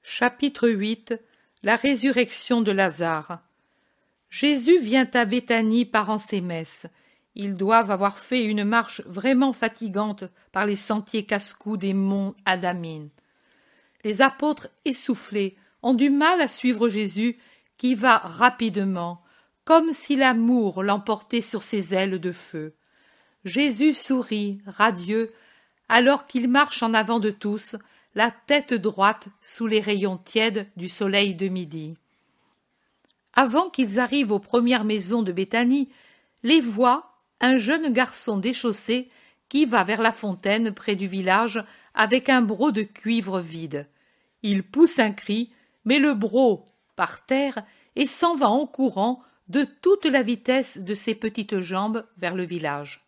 Chapitre 8. La résurrection de Lazare. Jésus vient à Béthanie parant ses messes. Ils doivent avoir fait une marche vraiment fatigante par les sentiers casse-cou des monts Adamine. Les apôtres, essoufflés, ont du mal à suivre Jésus, qui va rapidement, comme si l'amour l'emportait sur ses ailes de feu. Jésus sourit, radieux, alors qu'il marche en avant de tous, la tête droite sous les rayons tièdes du soleil de midi. Avant qu'ils arrivent aux premières maisons de Béthanie, les voit un jeune garçon déchaussé qui va vers la fontaine près du village avec un broc de cuivre vide. Il pousse un cri, met le broc par terre et s'en va en courant de toute la vitesse de ses petites jambes vers le village.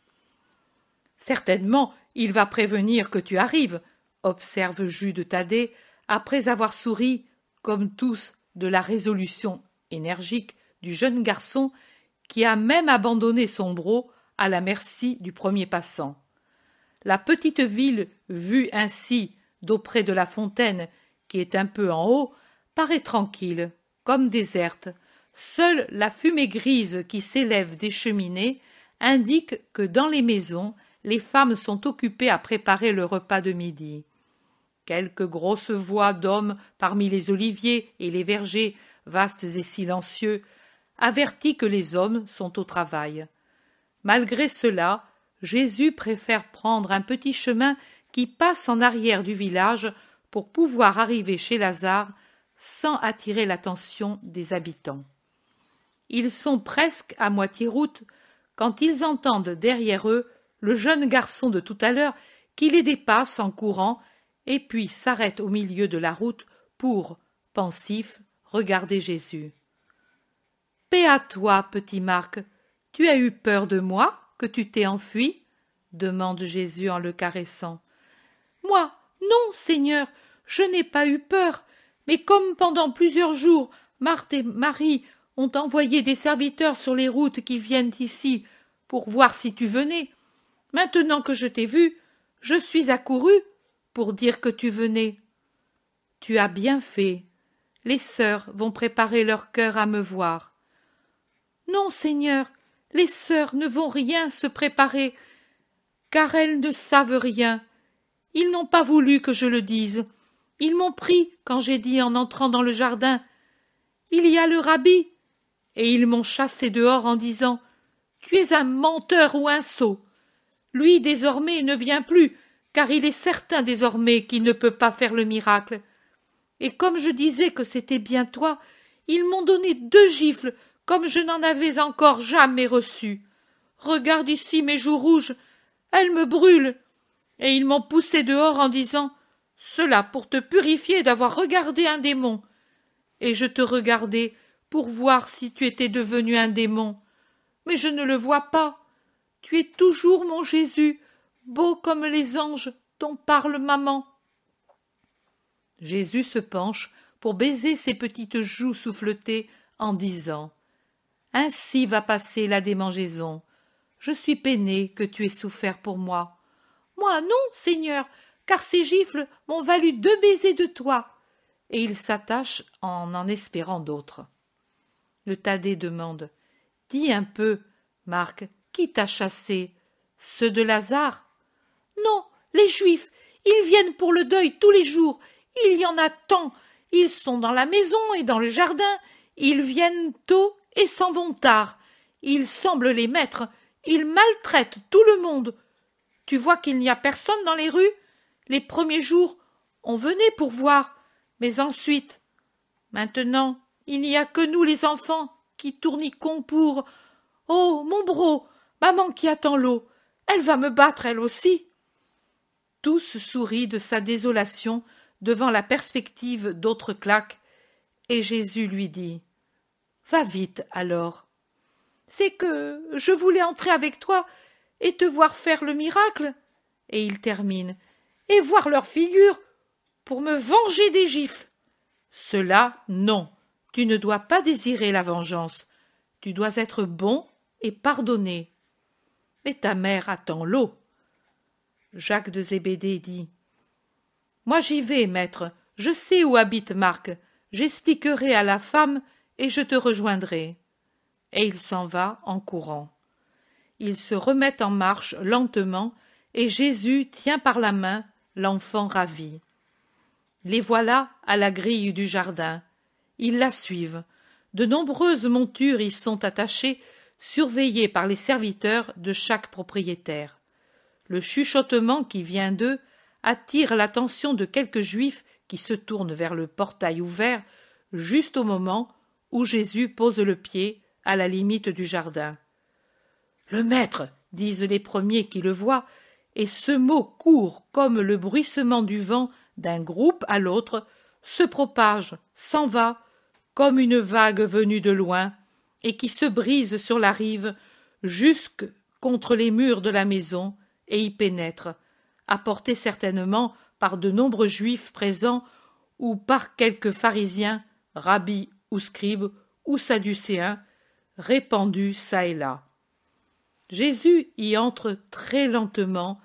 « Certainement, il va prévenir que tu arrives, » observe Jude Thaddée, après avoir souri, comme tous, de la résolution énergique du jeune garçon qui a même abandonné son broc à la merci du premier passant. La petite ville, vue ainsi d'auprès de la fontaine, qui est un peu en haut, paraît tranquille, comme déserte. Seule la fumée grise qui s'élève des cheminées indique que dans les maisons, les femmes sont occupées à préparer le repas de midi. Quelques grosses voix d'hommes parmi les oliviers et les vergers, vastes et silencieux, avertit que les hommes sont au travail. Malgré cela, Jésus préfère prendre un petit chemin qui passe en arrière du village pour pouvoir arriver chez Lazare sans attirer l'attention des habitants. Ils sont presque à moitié route quand ils entendent derrière eux le jeune garçon de tout à l'heure qui les dépasse en courant et puis s'arrête au milieu de la route pour, pensif, regarder Jésus. « Paix à toi, petit Marc, tu as eu peur de moi, que tu t'es enfui ?» demande Jésus en le caressant. « Moi, non, Seigneur, je n'ai pas eu peur, mais comme pendant plusieurs jours, Marthe et Marie ont envoyé des serviteurs sur les routes qui viennent ici pour voir si tu venais, maintenant que je t'ai vu, je suis accouru pour dire que tu venais. Tu as bien fait. Les sœurs vont préparer leur cœur à me voir. Non, Seigneur, les sœurs ne vont rien se préparer, car elles ne savent rien. Ils n'ont pas voulu que je le dise. Ils m'ont pris quand j'ai dit en entrant dans le jardin « Il y a le rabbi !» et ils m'ont chassé dehors en disant « Tu es un menteur ou un sot !» Lui, désormais, ne vient plus, car il est certain désormais qu'il ne peut pas faire le miracle. Et comme je disais que c'était bien toi, ils m'ont donné 2 gifles, comme je n'en avais encore jamais reçu. Regarde ici mes joues rouges, elles me brûlent. Et ils m'ont poussé dehors en disant « Cela pour te purifier d'avoir regardé un démon. » Et je te regardais pour voir si tu étais devenu un démon. Mais je ne le vois pas. Tu es toujours mon Jésus, beau comme les anges dont parle maman. Jésus se penche pour baiser ses petites joues souffletées en disant « Ainsi va passer la démangeaison. Je suis peiné que tu aies souffert pour moi. Moi non, Seigneur, car ces gifles m'ont valu 2 baisers de toi. » Et il s'attache en espérant d'autres. Le Thaddée demande « Dis un peu, Marc, qui t'a chassé? Ceux de Lazare? » Non, les Juifs, ils viennent pour le deuil tous les jours. Il y en a tant. Ils sont dans la maison et dans le jardin. Ils viennent tôt et s'en vont tard. Ils semblent les maîtres. Ils maltraitent tout le monde. Tu vois qu'il n'y a personne dans les rues? Les premiers jours, on venait pour voir. Mais ensuite, maintenant, il n'y a que nous les enfants qui tourniquons pour... Oh, mon broc, maman qui attend l'eau, elle va me battre elle aussi. Tous sourient de sa désolation devant la perspective d'autres claques, et Jésus lui dit « Va vite alors. »« C'est que je voulais entrer avec toi et te voir faire le miracle. » Et il termine « Et voir leur figure pour me venger des gifles. » Cela, non, tu ne dois pas désirer la vengeance. Tu dois être bon et pardonner. Mais ta mère attend l'eau. Jacques de Zébédée dit « Moi j'y vais, maître, Je sais où habite Marc, j'expliquerai à la femme et je te rejoindrai. » Et il s'en va en courant. Ils se remettent en marche lentement, et Jésus tient par la main l'enfant ravi. Les voilà à la grille du jardin. Ils la suivent. De nombreuses montures y sont attachées, surveillées par les serviteurs de chaque propriétaire. Le chuchotement qui vient d'eux attire l'attention de quelques Juifs qui se tournent vers le portail ouvert juste au moment où Jésus pose le pied à la limite du jardin. « Le maître !» disent les premiers qui le voient, et ce mot court comme le bruissement du vent d'un groupe à l'autre, se propage, s'en va, comme une vague venue de loin, et qui se brise sur la rive jusque contre les murs de la maison et y pénètre, apporté certainement par de nombreux Juifs présents ou par quelques pharisiens, rabbis ou scribes ou sadducéens, répandus çà et là. Jésus y entre très lentement,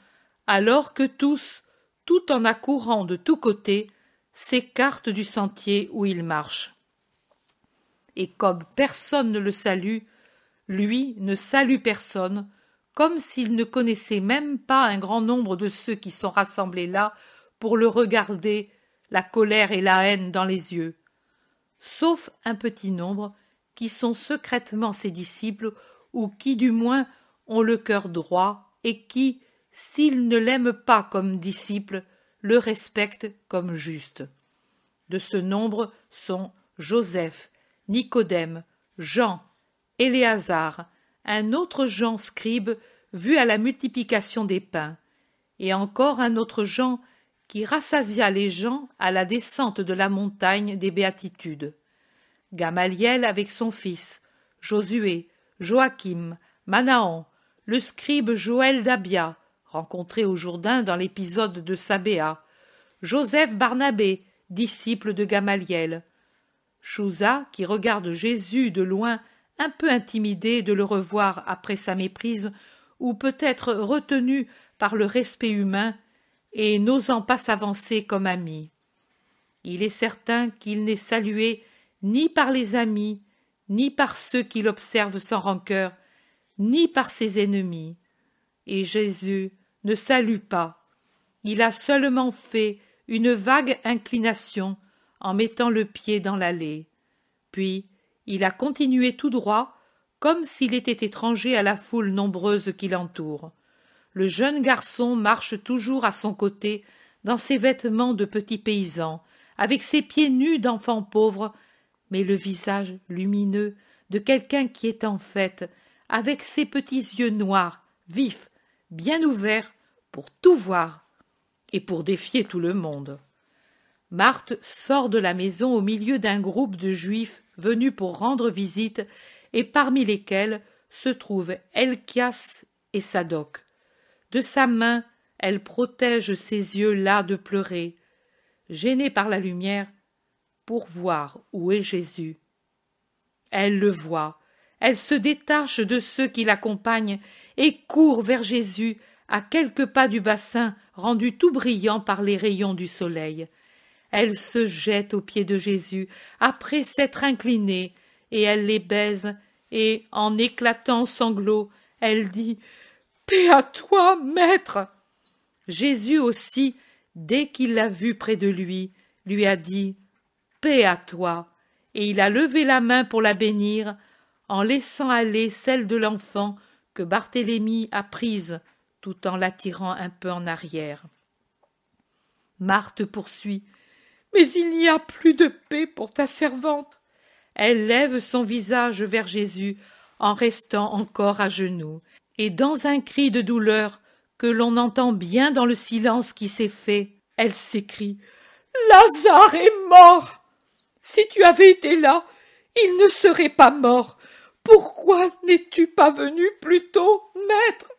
alors que tous, tout en accourant de tous côtés, s'écartent du sentier où il marche. Et comme personne ne le salue, lui ne salue personne, comme s'il ne connaissait même pas un grand nombre de ceux qui sont rassemblés là pour le regarder, la colère et la haine dans les yeux, sauf un petit nombre qui sont secrètement ses disciples ou qui du moins ont le cœur droit et qui, s'ils ne l'aiment pas comme disciple, le respectent comme juste. De ce nombre sont Joseph, Nicodème, Jean, Éléazar, un autre Jean scribe vu à la multiplication des pains, et encore un autre Jean qui rassasia les gens à la descente de la montagne des béatitudes. Gamaliel avec son fils, Josué, Joachim, Manahan, le scribe Joël d'Abia, rencontré au Jourdain dans l'épisode de Sabéa, Joseph Barnabé, disciple de Gamaliel, Chouza, qui regarde Jésus de loin, un peu intimidé de le revoir après sa méprise, ou peut-être retenu par le respect humain, et n'osant pas s'avancer comme ami. Il est certain qu'il n'est salué ni par les amis, ni par ceux qui l'observent sans rancœur, ni par ses ennemis. Et Jésus ne salue pas. Il a seulement fait une vague inclination en mettant le pied dans l'allée. Puis il a continué tout droit, comme s'il était étranger à la foule nombreuse qui l'entoure. Le jeune garçon marche toujours à son côté, dans ses vêtements de petit paysan, avec ses pieds nus d'enfant pauvre, mais le visage lumineux de quelqu'un qui est en fête, avec ses petits yeux noirs, vifs, bien ouverts, pour tout voir et pour défier tout le monde. Marthe sort de la maison au milieu d'un groupe de Juifs venus pour rendre visite, et parmi lesquels se trouvent Elchias et Sadoc. De sa main, elle protège ses yeux las de pleurer, gênée par la lumière, pour voir où est Jésus. Elle le voit, elle se détache de ceux qui l'accompagnent et court vers Jésus à quelques pas du bassin rendu tout brillant par les rayons du soleil. Elle se jette aux pieds de Jésus après s'être inclinée, et elle les baise, et, en éclatant en sanglots, elle dit « Paix à toi, maître !» Jésus aussi, dès qu'il l'a vue près de lui a dit « Paix à toi !» et il a levé la main pour la bénir, en laissant aller celle de l'enfant que Barthélemy a prise, tout en l'attirant un peu en arrière. Marthe poursuit « Mais il n'y a plus de paix pour ta servante !» Elle lève son visage vers Jésus en restant encore à genoux, et dans un cri de douleur que l'on entend bien dans le silence qui s'est fait, elle s'écrie « Lazare est mort! Si tu avais été là, il ne serait pas mort. Pourquoi n'es-tu pas venu plus tôt, maître ?»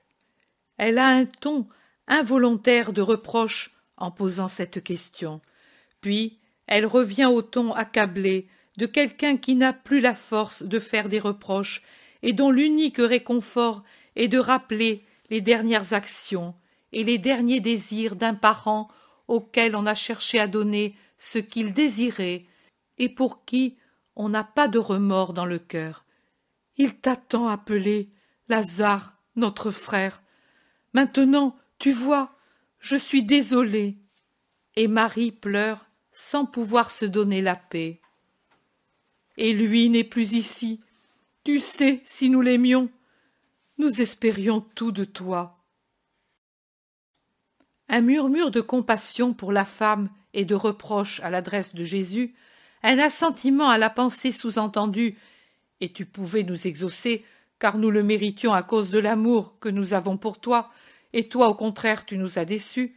Elle a un ton involontaire de reproche en posant cette question. Puis elle revient au ton accablé de quelqu'un qui n'a plus la force de faire des reproches et dont l'unique réconfort est de rappeler les dernières actions et les derniers désirs d'un parent auquel on a cherché à donner ce qu'il désirait et pour qui on n'a pas de remords dans le cœur. Il t'a tant appelé, Lazare, notre frère. Maintenant, tu vois, je suis désolée. Et Marie pleure sans pouvoir se donner la paix. Et lui n'est plus ici. Tu sais, si nous l'aimions, nous espérions tout de toi. Un murmure de compassion pour la femme et de reproche à l'adresse de Jésus, un assentiment à la pensée sous-entendue « Et tu pouvais nous exaucer, car nous le méritions à cause de l'amour que nous avons pour toi, et toi au contraire tu nous as déçus »,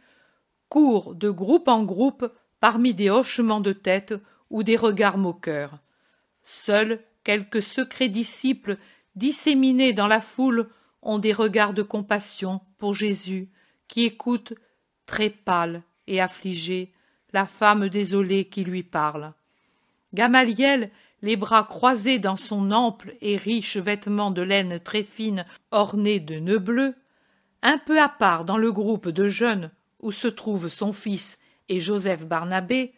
court de groupe en groupe parmi des hochements de tête ou des regards moqueurs. Seuls quelques secrets disciples disséminés dans la foule ont des regards de compassion pour Jésus, qui écoute, très pâle et affligé, la femme désolée qui lui parle. Gamaliel, les bras croisés dans son ample et riche vêtement de laine très fine orné de nœuds bleus, un peu à part dans le groupe de jeunes où se trouvent son fils et Joseph Barnabé,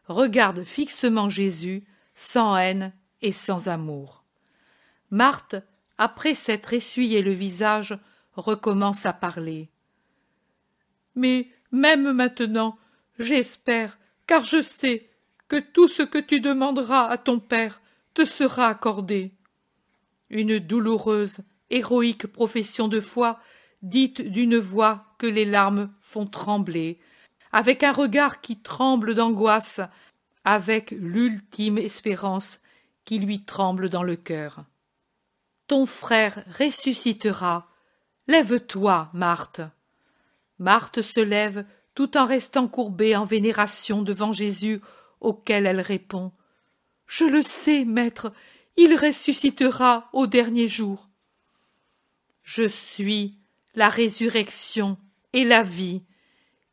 regarde fixement Jésus, sans haine et sans amour. Marthe, après s'être essuyé le visage, recommence à parler. « Mais même maintenant, j'espère, car je sais que tout ce que tu demanderas à ton Père te sera accordé. » Une douloureuse, héroïque profession de foi, dite d'une voix que les larmes font trembler, avec un regard qui tremble d'angoisse, avec l'ultime espérance qui lui tremble dans le cœur. « Ton frère ressuscitera. Lève-toi, Marthe. » Marthe se lève tout en restant courbée en vénération devant Jésus, auquel elle répond « Je le sais, maître, il ressuscitera au dernier jour. »« Je suis la résurrection et la vie.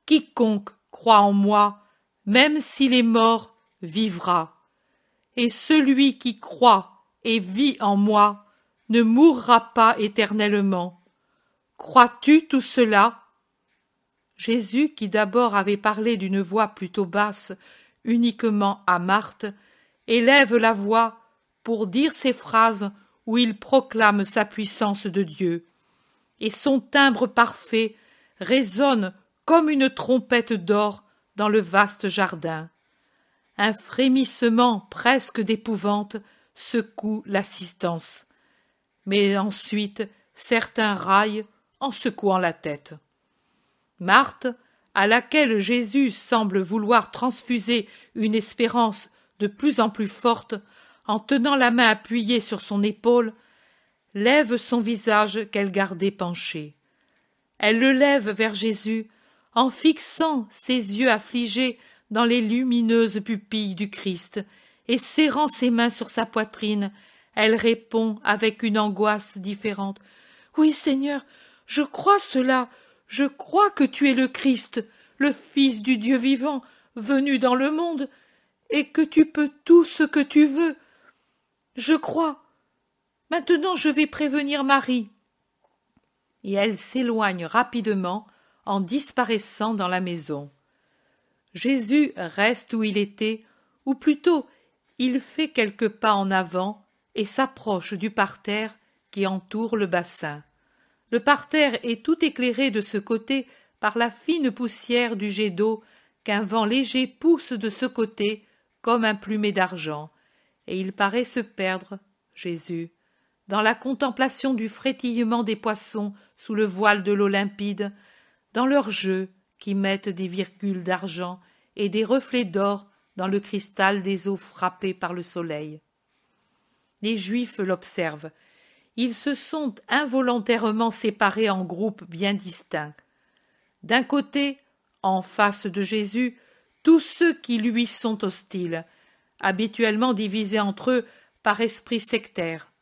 Quiconque croit en moi, même s'il est mort, vivra. Et celui qui croit et vit en moi ne mourra pas éternellement. Crois-tu tout cela ?» Jésus, qui d'abord avait parlé d'une voix plutôt basse, uniquement à Marthe, élève la voix pour dire ces phrases où il proclame sa puissance de Dieu, et son timbre parfait résonne comme une trompette d'or dans le vaste jardin. Un frémissement presque d'épouvante secoue l'assistance, mais ensuite certains raillent en secouant la tête. Marthe, à laquelle Jésus semble vouloir transfuser une espérance de plus en plus forte, en tenant la main appuyée sur son épaule, lève son visage qu'elle gardait penché. Elle le lève vers Jésus, en fixant ses yeux affligés dans les lumineuses pupilles du Christ, et serrant ses mains sur sa poitrine, elle répond avec une angoisse différente. « Oui, Seigneur, je crois cela. Je crois que tu es le Christ, le Fils du Dieu vivant, venu dans le monde, et que tu peux tout ce que tu veux. Je crois. Maintenant je vais prévenir Marie. » Et elle s'éloigne rapidement en disparaissant dans la maison. Jésus reste où il était, ou plutôt il fait quelques pas en avant et s'approche du parterre qui entoure le bassin. Le parterre est tout éclairé de ce côté par la fine poussière du jet d'eau qu'un vent léger pousse de ce côté comme un plumet d'argent, et il paraît se perdre, Jésus, dans la contemplation du frétillement des poissons sous le voile de l'eau limpide, dans leurs jeux qui mettent des virgules d'argent et des reflets d'or dans le cristal des eaux frappées par le soleil. Les Juifs l'observent. Ils se sont involontairement séparés en groupes bien distincts. D'un côté, en face de Jésus, tous ceux qui lui sont hostiles, habituellement divisés entre eux par esprit sectaire,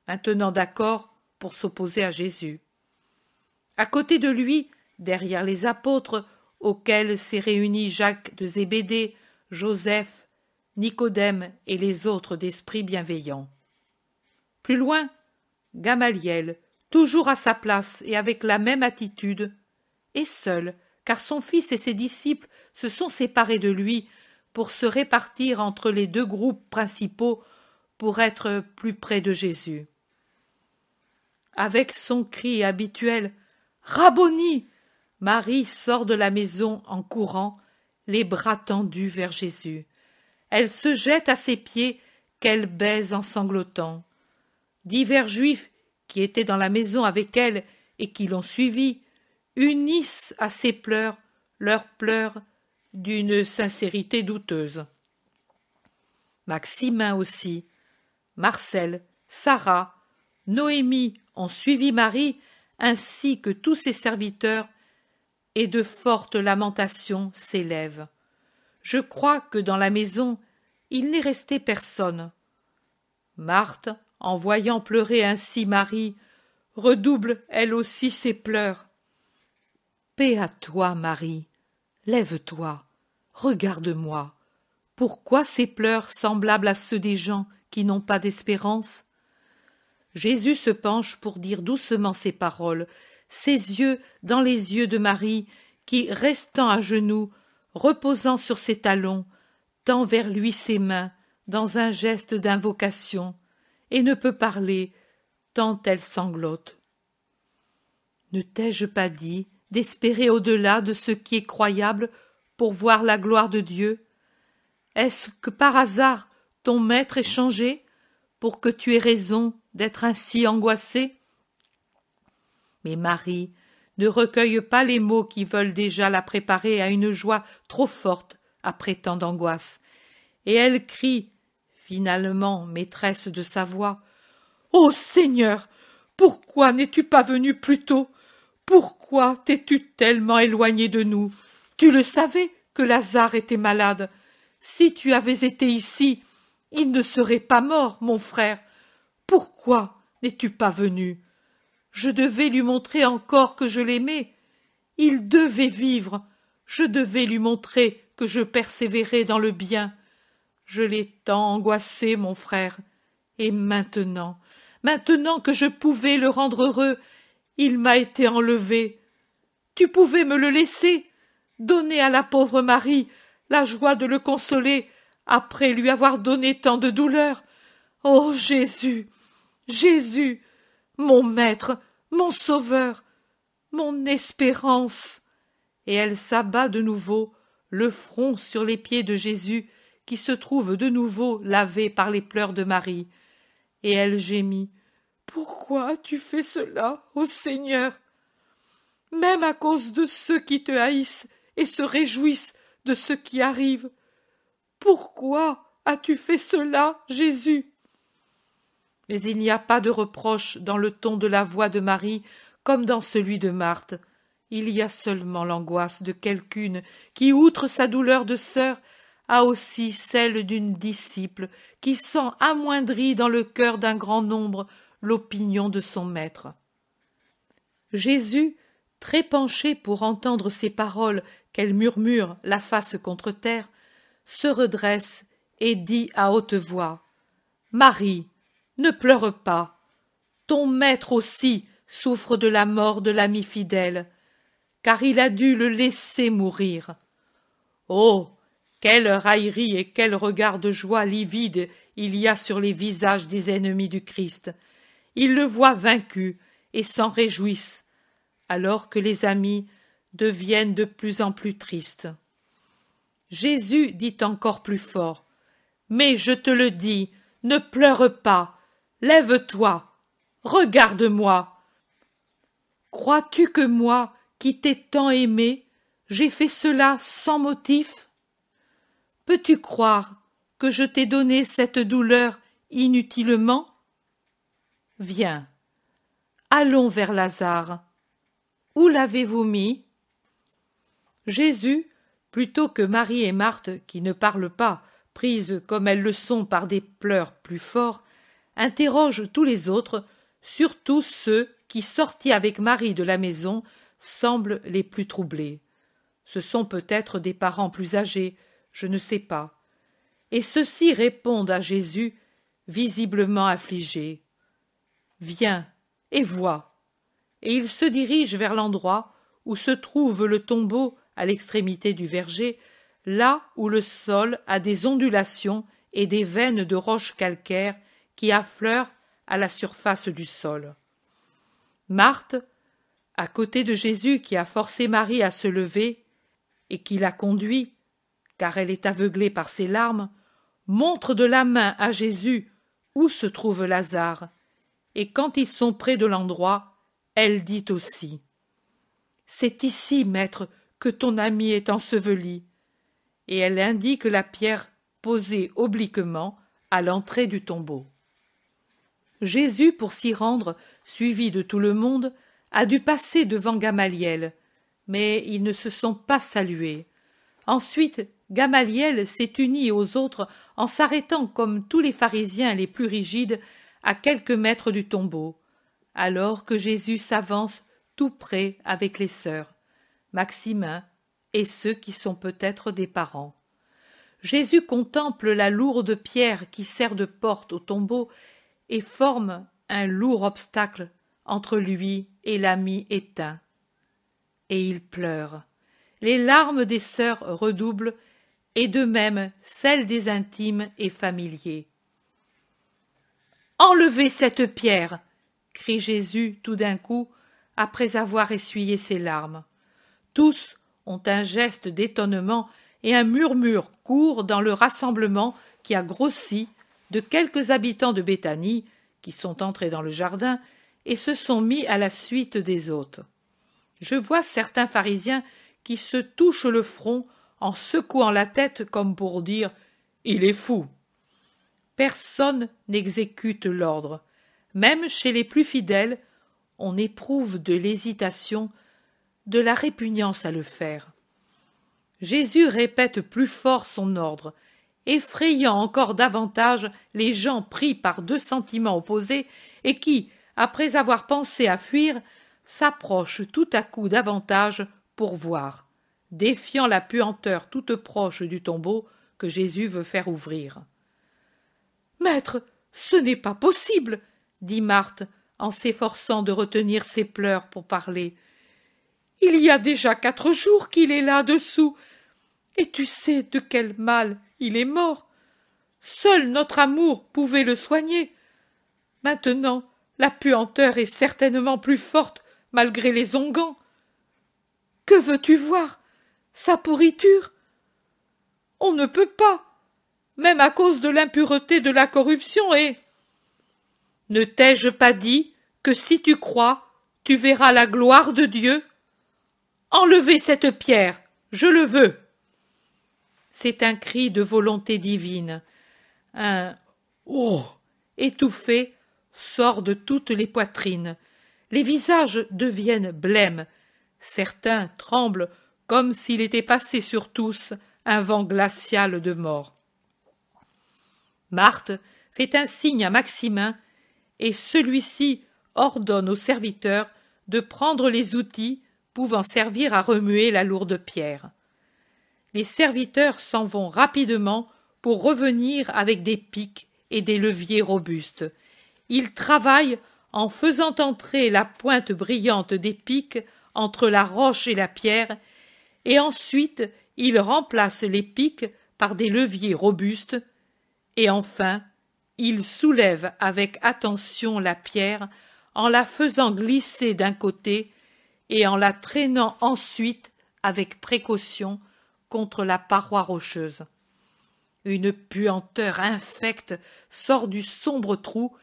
maintenant d'accord pour s'opposer à Jésus. À côté de lui, derrière les apôtres, auxquels s'est réunis Jacques de Zébédée, Joseph, Nicodème et les autres d'esprit bienveillant. Plus loin, Gamaliel, toujours à sa place et avec la même attitude, et seul, car son fils et ses disciples se sont séparés de lui, pour se répartir entre les deux groupes principaux pour être plus près de Jésus. Avec son cri habituel « Rabboni !» Marie sort de la maison en courant, les bras tendus vers Jésus. Elle se jette à ses pieds, qu'elle baise en sanglotant. Divers Juifs qui étaient dans la maison avec elle et qui l'ont suivie unissent à ses pleurs leurs pleurs d'une sincérité douteuse. Maximin aussi, Marcel, Sarah, Noémie ont suivi Marie, ainsi que tous ses serviteurs, et de fortes lamentations s'élèvent. Je crois que dans la maison, il n'est resté personne. Marthe, en voyant pleurer ainsi Marie, redouble elle aussi ses pleurs. Paix à toi, Marie, lève-toi, regarde-moi. Pourquoi ces pleurs semblables à ceux des gens qui n'ont pas d'espérance? Jésus se penche pour dire doucement ces paroles, ses yeux dans les yeux de Marie, qui, restant à genoux, reposant sur ses talons, tend vers lui ses mains dans un geste d'invocation, et ne peut parler, tant elle sanglote. Ne t'ai-je pas dit d'espérer au-delà de ce qui est croyable pour voir la gloire de Dieu? Est-ce que par hasard ton maître est changé pour que tu aies raison d'être ainsi angoissée? Mais Marie ne recueille pas les mots qui veulent déjà la préparer à une joie trop forte après tant d'angoisse, et elle crie, finalement maîtresse de sa voix, « Ô Seigneur, pourquoi n'es-tu pas venu plus tôt? Pourquoi t'es-tu tellement éloigné de nous? Tu le savais que Lazare était malade. Si tu avais été ici, il ne serait pas mort, mon frère. Pourquoi n'es-tu pas venu? Je devais lui montrer encore que je l'aimais. Il devait vivre. Je devais lui montrer que je persévérais dans le bien. Je l'ai tant angoissé, mon frère. Et maintenant que je pouvais le rendre heureux, il m'a été enlevé. Tu pouvais me le laisser, donner à la pauvre Marie la joie de le consoler après lui avoir donné tant de douleur. Ô Jésus, Jésus, mon maître, mon sauveur, mon espérance. Et elle s'abat de nouveau, le front sur les pieds de Jésus, qui se trouve de nouveau lavé par les pleurs de Marie. Et elle gémit. Pourquoi as-tu fait cela, ô Seigneur? Même à cause de ceux qui te haïssent et se réjouissent de ce qui arrive. Pourquoi as-tu fait cela, Jésus? Mais il n'y a pas de reproche dans le ton de la voix de Marie comme dans celui de Marthe. Il y a seulement l'angoisse de quelqu'une qui, outre sa douleur de sœur, a aussi celle d'une disciple qui sent amoindrie dans le cœur d'un grand nombre l'opinion de son maître. Jésus, très penché pour entendre ces paroles qu'elle murmure la face contre terre, se redresse et dit à haute voix, « Marie, ne pleure pas. Ton maître aussi souffre de la mort de l'ami fidèle, car il a dû le laisser mourir. Oh, quelle raillerie et quel regard de joie livide il y a sur les visages des ennemis du Christ. Ils le voient vaincu et s'en réjouissent, alors que les amis deviennent de plus en plus tristes. Jésus dit encore plus fort, « Mais je te le dis, ne pleure pas, lève-toi, regarde-moi. Crois-tu que moi, qui t'ai tant aimé, j'ai fait cela sans motif? Peux-tu croire que je t'ai donné cette douleur inutilement? Viens, allons vers Lazare. Où l'avez-vous mis? » Jésus, plutôt que Marie et Marthe, qui ne parlent pas, prises comme elles le sont par des pleurs plus forts, interroge tous les autres, surtout ceux qui, sortis avec Marie de la maison, semblent les plus troublés. Ce sont peut-être des parents plus âgés, je ne sais pas. Et ceux-ci répondent à Jésus, visiblement affligés. « Viens et vois. » Et ils se dirigent vers l'endroit où se trouve le tombeau à l'extrémité du verger, là où le sol a des ondulations et des veines de roches calcaires qui affleurent à la surface du sol. Marthe, à côté de Jésus qui a forcé Marie à se lever et qui l'a conduit, car elle est aveuglée par ses larmes, montre de la main à Jésus où se trouve Lazare, et quand ils sont près de l'endroit, elle dit aussi « C'est ici, maître, que ton ami est enseveli », et elle indique la pierre posée obliquement à l'entrée du tombeau. Jésus, pour s'y rendre, suivi de tout le monde, a dû passer devant Gamaliel, mais ils ne se sont pas salués. Ensuite, Gamaliel s'est uni aux autres en s'arrêtant comme tous les pharisiens les plus rigides à quelques mètres du tombeau, alors que Jésus s'avance tout près avec les sœurs, Maximin et ceux qui sont peut-être des parents. Jésus contemple la lourde pierre qui sert de porte au tombeau et forme un lourd obstacle entre lui et l'ami éteint. Et il pleure. Les larmes des sœurs redoublent, et de même celles des intimes et familiers. « Enlevez cette pierre !» crie Jésus tout d'un coup, après avoir essuyé ses larmes. Tous ont un geste d'étonnement et un murmure court dans le rassemblement qui a grossi de quelques habitants de Béthanie qui sont entrés dans le jardin et se sont mis à la suite des hôtes. Je vois certains pharisiens qui se touchent le front en secouant la tête comme pour dire « Il est fou ». Personne n'exécute l'ordre. Même chez les plus fidèles, on éprouve de l'hésitation, de la répugnance à le faire. Jésus répète plus fort son ordre, effrayant encore davantage les gens pris par deux sentiments opposés et qui, après avoir pensé à fuir, s'approchent tout à coup davantage pour voir, défiant la puanteur toute proche du tombeau que Jésus veut faire ouvrir. « Maître, ce n'est pas possible !» dit Marthe, en s'efforçant de retenir ses pleurs pour parler. « Il y a déjà 4 jours qu'il est là-dessous, et tu sais de quel mal il est mort. Seul notre amour pouvait le soigner. Maintenant, la puanteur est certainement plus forte malgré les onguents. Que veux-tu voir? Sa pourriture? On ne peut pas, même à cause de l'impureté de la corruption et... Ne t'ai-je pas dit que si tu crois, tu verras la gloire de Dieu? Enlevez cette pierre, je le veux. C'est un cri de volonté divine. Un « oh » étouffé sort de toutes les poitrines. Les visages deviennent blêmes. Certains tremblent comme s'il était passé sur tous un vent glacial de mort. Marthe fait un signe à Maximin et celui-ci ordonne au serviteur de prendre les outils pouvant servir à remuer la lourde pierre. Les serviteurs s'en vont rapidement pour revenir avec des pics et des leviers robustes. Ils travaillent en faisant entrer la pointe brillante des pics entre la roche et la pierre, et ensuite ils remplacent les pics par des leviers robustes, et enfin ils soulèvent avec attention la pierre en la faisant glisser d'un côté et en la traînant ensuite avec précaution contre la paroi rocheuse. Une puanteur infecte sort du sombre trou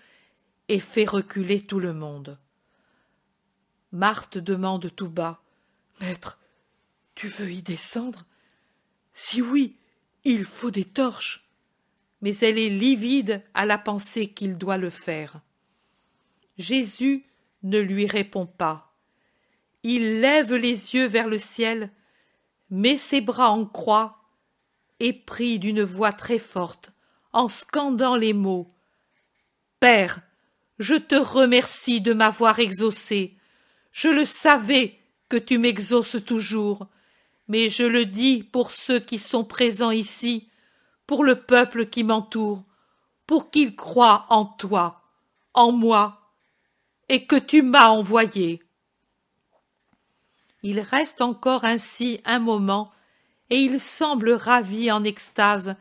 et fait reculer tout le monde. Marthe demande tout bas « Maître, tu veux y descendre? Si oui, il faut des torches. » Mais elle est livide à la pensée qu'il doit le faire. Jésus ne lui répond pas. Il lève les yeux vers le ciel, met ses bras en croix et prie d'une voix très forte, en scandant les mots « Père, je te remercie de m'avoir exaucé. Je le savais que tu m'exauces toujours, mais je le dis pour ceux qui sont présents ici, pour le peuple qui m'entoure, pour qu'ils croient en toi, en moi, et que tu m'as envoyé. » Il reste encore ainsi un moment, et il semble ravi en extase,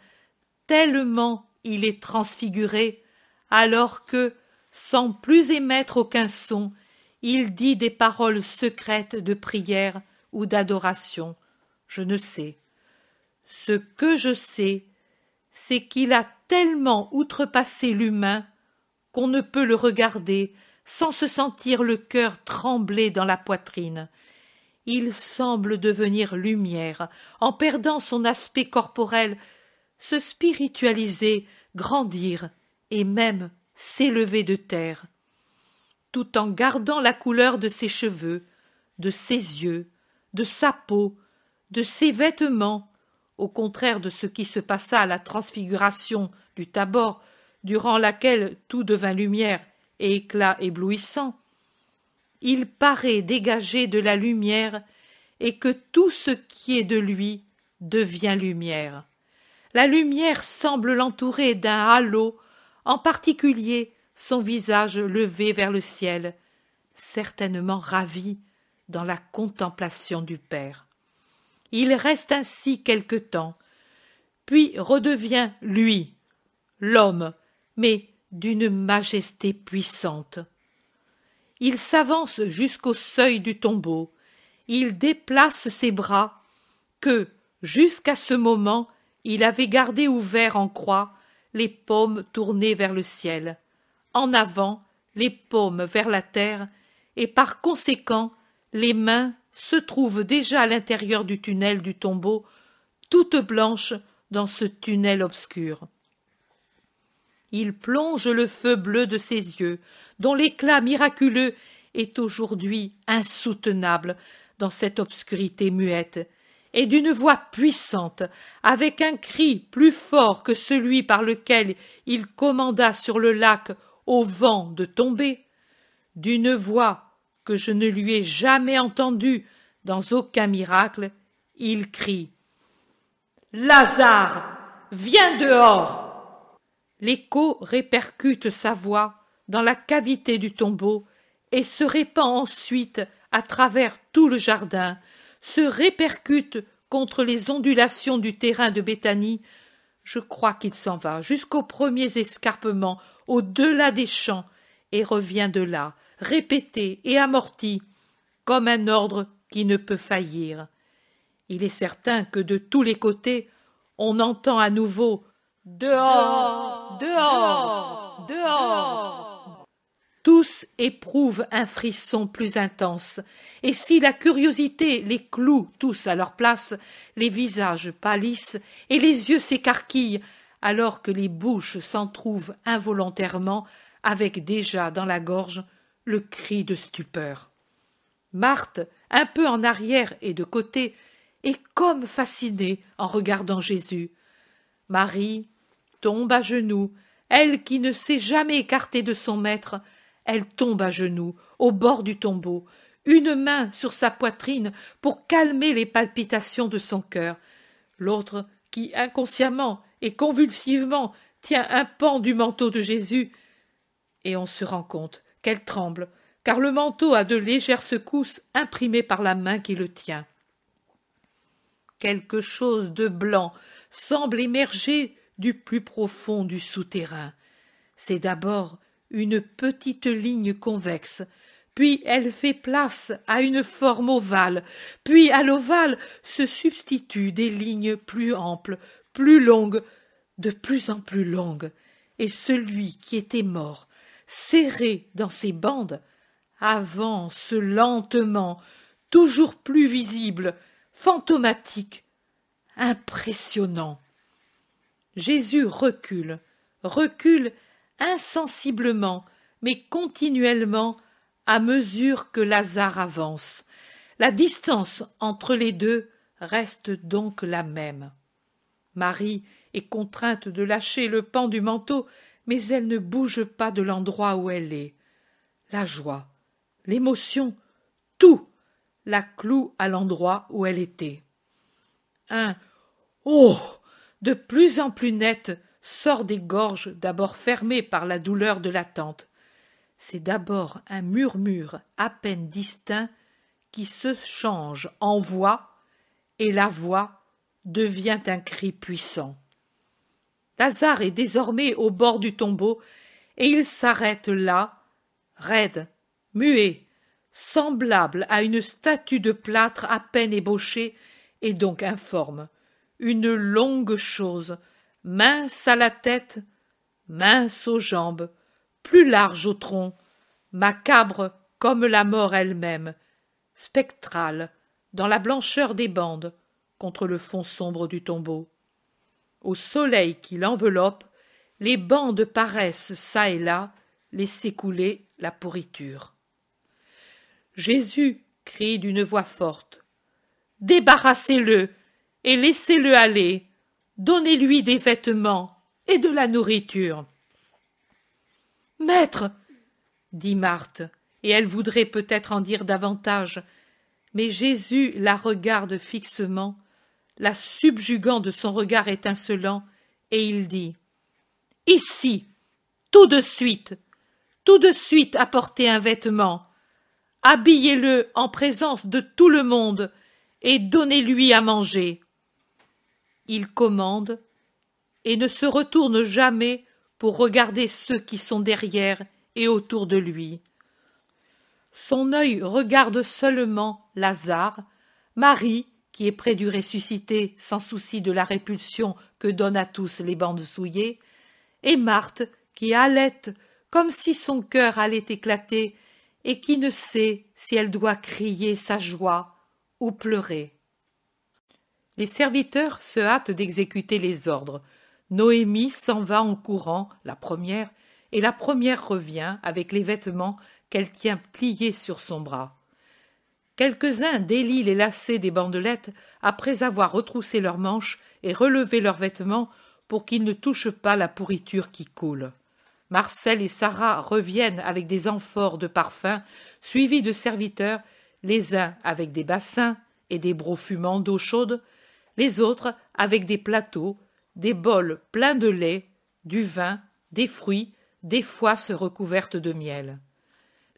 tellement il est transfiguré, alors que, sans plus émettre aucun son, il dit des paroles secrètes de prière ou d'adoration. Je ne sais. Ce que je sais, c'est qu'il a tellement outrepassé l'humain qu'on ne peut le regarder sans se sentir le cœur trembler dans la poitrine. Il semble devenir lumière, en perdant son aspect corporel, se spiritualiser, grandir et même s'élever de terre, tout en gardant la couleur de ses cheveux, de ses yeux, de sa peau, de ses vêtements, au contraire de ce qui se passa à la transfiguration du Tabor, durant laquelle tout devint lumière et éclat éblouissant. Il paraît dégager de la lumière et que tout ce qui est de lui devient lumière. La lumière semble l'entourer d'un halo, en particulier son visage levé vers le ciel, certainement ravi dans la contemplation du Père. Il reste ainsi quelque temps, puis redevient lui, l'homme, mais d'une majesté puissante. Il s'avance jusqu'au seuil du tombeau, il déplace ses bras, que, jusqu'à ce moment, il avait gardés ouverts en croix, les paumes tournées vers le ciel, en avant, les paumes vers la terre, et par conséquent, les mains se trouvent déjà à l'intérieur du tunnel du tombeau, toutes blanches dans ce tunnel obscur. Il plonge le feu bleu de ses yeux, dont l'éclat miraculeux est aujourd'hui insoutenable dans cette obscurité muette, et d'une voix puissante, avec un cri plus fort que celui par lequel il commanda sur le lac au vent de tomber, d'une voix que je ne lui ai jamais entendue dans aucun miracle, il crie « Lazare, viens dehors !» L'écho répercute sa voix dans la cavité du tombeau et se répand ensuite à travers tout le jardin, se répercute contre les ondulations du terrain de Béthanie. Je crois qu'il s'en va jusqu'aux premiers escarpements, au-delà des champs, et revient de là, répété et amorti, comme un ordre qui ne peut faillir. Il est certain que de tous les côtés, on entend à nouveau « Dehors, dehors, dehors !» Tous éprouvent un frisson plus intense, et si la curiosité les cloue tous à leur place, les visages pâlissent et les yeux s'écarquillent, alors que les bouches s'entrouvent involontairement, avec déjà dans la gorge le cri de stupeur. Marthe, un peu en arrière et de côté, est comme fascinée en regardant Jésus. Marie tombe à genoux, elle qui ne s'est jamais écartée de son maître, elle tombe à genoux, au bord du tombeau, une main sur sa poitrine pour calmer les palpitations de son cœur, l'autre qui, inconsciemment et convulsivement, tient un pan du manteau de Jésus, et on se rend compte qu'elle tremble, car le manteau a de légères secousses imprimées par la main qui le tient. Quelque chose de blanc semble émerger du plus profond du souterrain. C'est d'abord une petite ligne convexe, puis elle fait place à une forme ovale, puis à l'ovale se substituent des lignes plus amples, plus longues, de plus en plus longues, et celui qui était mort, serré dans ses bandes, avance lentement, toujours plus visible, fantomatique, impressionnant. Jésus recule, recule insensiblement, mais continuellement, à mesure que Lazare avance. La distance entre les deux reste donc la même. Marie est contrainte de lâcher le pan du manteau, mais elle ne bouge pas de l'endroit où elle est. La joie, l'émotion, tout la cloue à l'endroit où elle était. Un « oh !» de plus en plus net sort des gorges d'abord fermées par la douleur de l'attente. C'est d'abord un murmure à peine distinct qui se change en voix, et la voix devient un cri puissant. Lazare est désormais au bord du tombeau, et il s'arrête là, raide, muet, semblable à une statue de plâtre à peine ébauchée et donc informe, une longue chose, mince à la tête, mince aux jambes, plus large au tronc, macabre comme la mort elle-même, spectrale, dans la blancheur des bandes, contre le fond sombre du tombeau. Au soleil qui l'enveloppe, les bandes paraissent çà et là laisser couler la pourriture. Jésus crie d'une voix forte. « Débarrassez-le et laissez-le aller. Donnez-lui des vêtements et de la nourriture. »« Maître !» dit Marthe, et elle voudrait peut-être en dire davantage, mais Jésus la regarde fixement, la subjuguant de son regard étincelant, et il dit « Ici, tout de suite apportez un vêtement, habillez-le en présence de tout le monde et donnez-lui à manger. » Il commande et ne se retourne jamais pour regarder ceux qui sont derrière et autour de lui. Son œil regarde seulement Lazare, Marie, qui est près du ressuscité sans souci de la répulsion que donnent à tous les bandes souillées, et Marthe, qui halète comme si son cœur allait éclater et qui ne sait si elle doit crier sa joie ou pleurer. Les serviteurs se hâtent d'exécuter les ordres. Noémie s'en va en courant, la première, et la première revient avec les vêtements qu'elle tient pliés sur son bras. Quelques-uns délient les lacets des bandelettes après avoir retroussé leurs manches et relevé leurs vêtements pour qu'ils ne touchent pas la pourriture qui coule. Marcel et Sarah reviennent avec des amphores de parfum, suivis de serviteurs, les uns avec des bassins et des brocs fumants d'eau chaude, les autres avec des plateaux, des bols pleins de lait, du vin, des fruits, des foisses recouvertes de miel.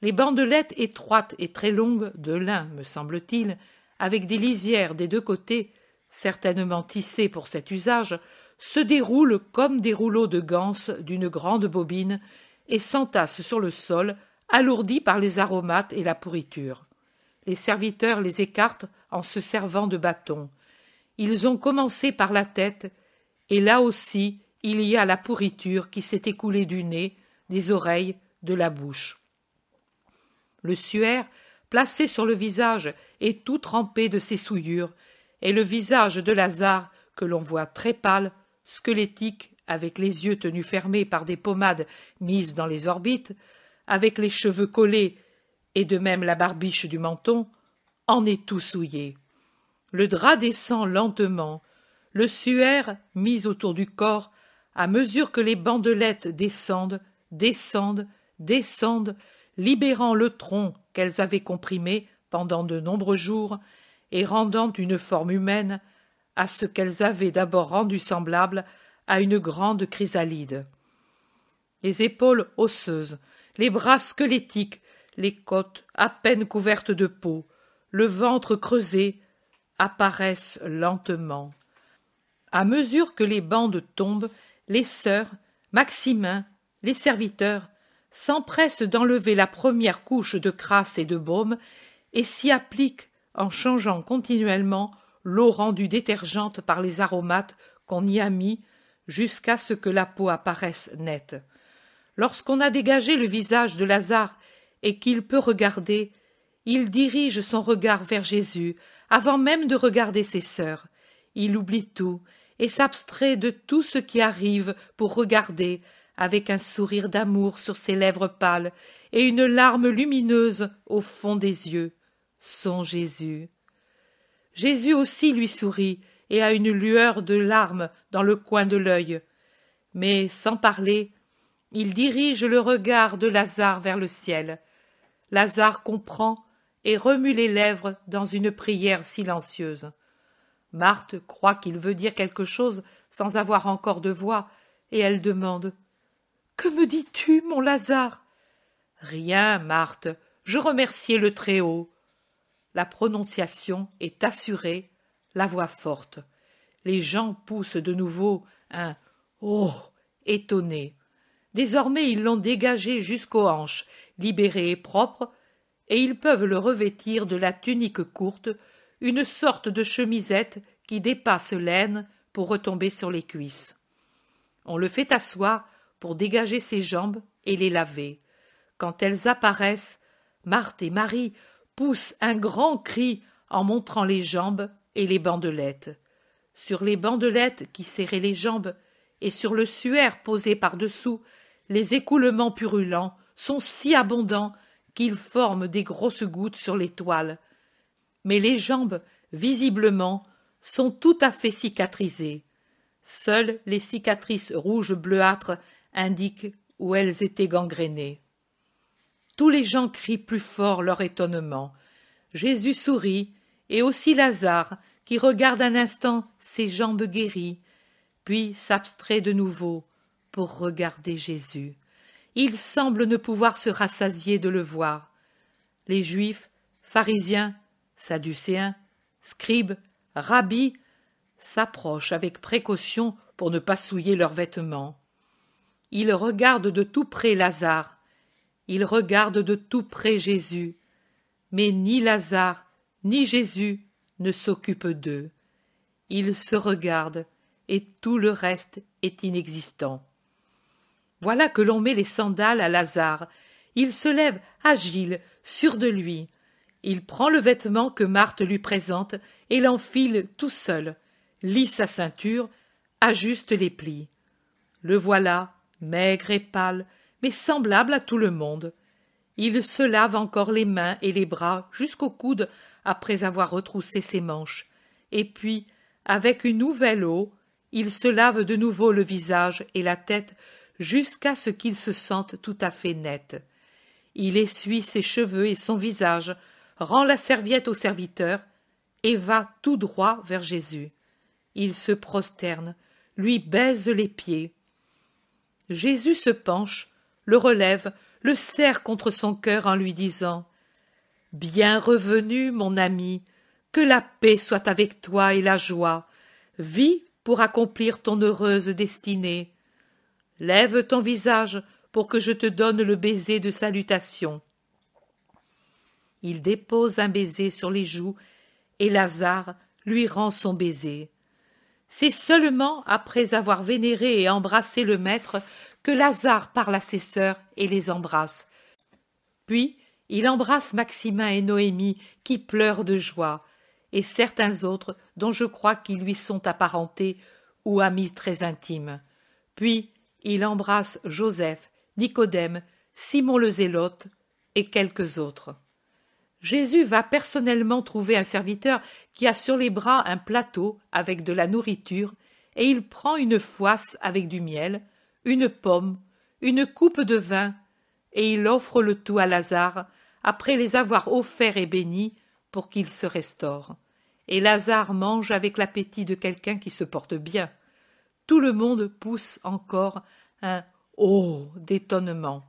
Les bandelettes étroites et très longues, de lin, me semble-t-il, avec des lisières des deux côtés, certainement tissées pour cet usage, se déroulent comme des rouleaux de ganse d'une grande bobine et s'entassent sur le sol, alourdis par les aromates et la pourriture. Les serviteurs les écartent en se servant de bâtons. Ils ont commencé par la tête, et là aussi il y a la pourriture qui s'est écoulée du nez, des oreilles, de la bouche. Le suaire, placé sur le visage, est tout trempé de ces souillures, et le visage de Lazare, que l'on voit très pâle, squelettique, avec les yeux tenus fermés par des pommades mises dans les orbites, avec les cheveux collés, et de même la barbiche du menton, en est tout souillé. Le drap descend lentement, le suaire, mis autour du corps, à mesure que les bandelettes descendent, libérant le tronc qu'elles avaient comprimé pendant de nombreux jours et rendant une forme humaine à ce qu'elles avaient d'abord rendu semblable à une grande chrysalide. Les épaules osseuses, les bras squelettiques, les côtes à peine couvertes de peau, le ventre creusé, apparaissent lentement. À mesure que les bandes tombent, les sœurs, Maximin, les serviteurs, s'empressent d'enlever la première couche de crasse et de baume et s'y appliquent en changeant continuellement l'eau rendue détergente par les aromates qu'on y a mis jusqu'à ce que la peau apparaisse nette. Lorsqu'on a dégagé le visage de Lazare et qu'il peut regarder, il dirige son regard vers Jésus avant même de regarder ses sœurs. Il oublie tout et s'abstrait de tout ce qui arrive pour regarder, avec un sourire d'amour sur ses lèvres pâles et une larme lumineuse au fond des yeux, son Jésus. Jésus aussi lui sourit et a une lueur de larmes dans le coin de l'œil. Mais, sans parler, il dirige le regard de Lazare vers le ciel. Lazare comprend et remue les lèvres dans une prière silencieuse. Marthe croit qu'il veut dire quelque chose sans avoir encore de voix, et elle demande « Que me dis-tu, mon Lazare ?» « Rien, Marthe, je remerciais le Très-Haut. » La prononciation est assurée, la voix forte. Les gens poussent de nouveau un « Oh !» étonné. Désormais ils l'ont dégagé jusqu'aux hanches, libéré et propre, et ils peuvent le revêtir de la tunique courte, une sorte de chemisette qui dépasse l'aine pour retomber sur les cuisses. On le fait asseoir pour dégager ses jambes et les laver. Quand elles apparaissent, Marthe et Marie poussent un grand cri en montrant les jambes et les bandelettes. Sur les bandelettes qui serraient les jambes et sur le suaire posé par-dessous, les écoulements purulents sont si abondants qu'ils forment des grosses gouttes sur les toiles. Mais les jambes, visiblement, sont tout à fait cicatrisées. Seules les cicatrices rouges bleuâtres indiquent où elles étaient gangrénées. Tous les gens crient plus fort leur étonnement. Jésus sourit, et aussi Lazare, qui regarde un instant ses jambes guéries, puis s'abstrait de nouveau pour regarder Jésus. Il semble ne pouvoir se rassasier de le voir. Les Juifs, pharisiens, sadducéens, scribes, rabbis s'approchent avec précaution pour ne pas souiller leurs vêtements. Ils regardent de tout près Lazare, ils regardent de tout près Jésus, mais ni Lazare ni Jésus ne s'occupent d'eux. Ils se regardent et tout le reste est inexistant. Voilà que l'on met les sandales à Lazare. Il se lève agile, sûr de lui. Il prend le vêtement que Marthe lui présente et l'enfile tout seul, lie sa ceinture, ajuste les plis. Le voilà, maigre et pâle, mais semblable à tout le monde. Il se lave encore les mains et les bras jusqu'au coude après avoir retroussé ses manches, et puis, avec une nouvelle eau, il se lave de nouveau le visage et la tête jusqu'à ce qu'il se sente tout à fait net. Il essuie ses cheveux et son visage, rend la serviette au serviteur et va tout droit vers Jésus. Il se prosterne, lui baise les pieds. Jésus se penche, le relève, le serre contre son cœur en lui disant « Bien revenu, mon ami, que la paix soit avec toi et la joie. Vis pour accomplir ton heureuse destinée. Lève ton visage pour que je te donne le baiser de salutation. » Il dépose un baiser sur les joues et Lazare lui rend son baiser. C'est seulement après avoir vénéré et embrassé le maître que Lazare parle à ses sœurs et les embrasse. Puis il embrasse Maximin et Noémie qui pleurent de joie, et certains autres dont je crois qu'ils lui sont apparentés ou amis très intimes. Puis il embrasse Joseph, Nicodème, Simon le Zélote et quelques autres. Jésus va personnellement trouver un serviteur qui a sur les bras un plateau avec de la nourriture, et il prend une fouasse avec du miel, une pomme, une coupe de vin, et il offre le tout à Lazare, après les avoir offerts et bénis, pour qu'il se restaure. Et Lazare mange avec l'appétit de quelqu'un qui se porte bien. Tout le monde pousse encore un « oh » d'étonnement.